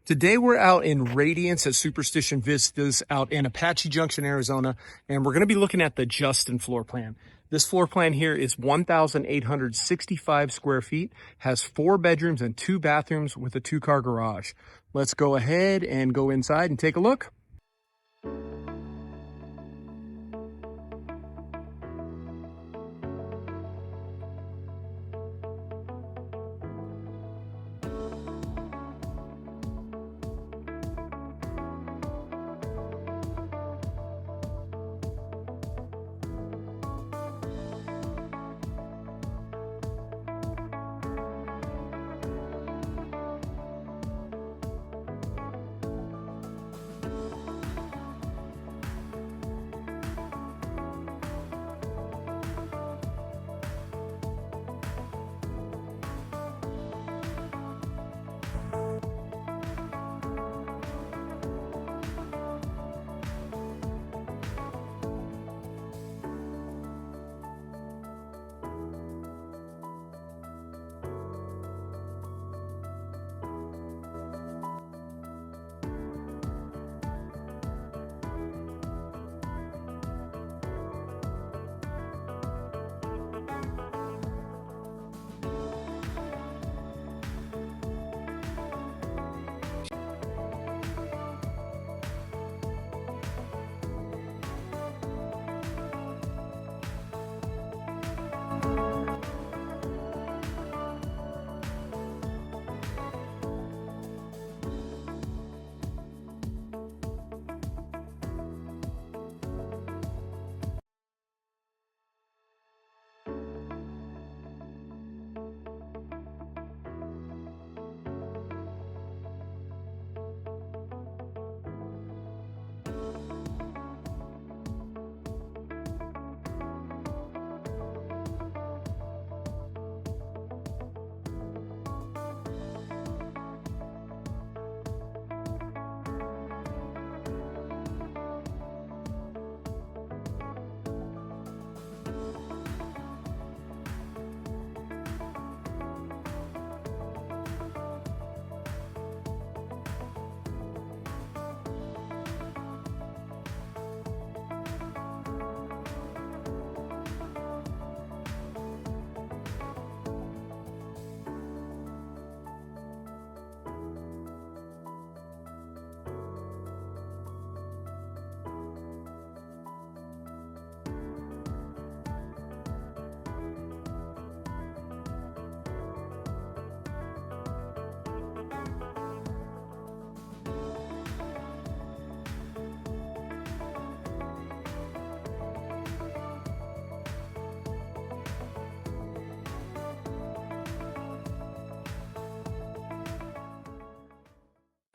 Today we're out in Radiance at Superstition Vistas out in Apache Junction, Arizona, and we're going to be looking at the Justin floor plan. This floor plan here is 1,865 square feet, has 4 bedrooms and 2 bathrooms with a 2-car garage. Let's go ahead and go inside and take a look.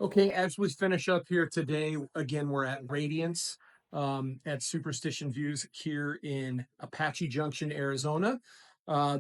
Okay, as we finish up here today, again, we're at Radiance at Superstition Views here in Apache Junction, Arizona.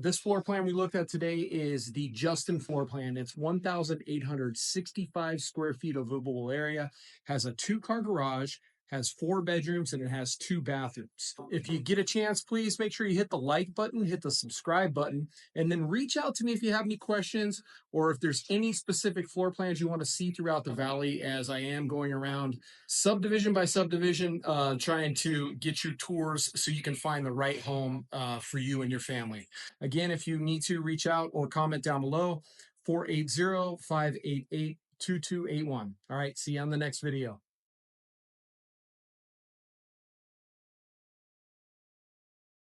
This floor plan we looked at today is the Justin floor plan. It's 1,865 square feet of livable area, has a 2-car garage, has 4 bedrooms, and it has 2 bathrooms. If you get a chance, please make sure you hit the like button, hit the subscribe button, and then reach out to me if you have any questions or if there's any specific floor plans you want to see throughout the valley, as I am going around subdivision by subdivision, trying to get you tours so you can find the right home for you and your family. Again, if you need to reach out or comment down below, 480-588-2281. All right, see you on the next video.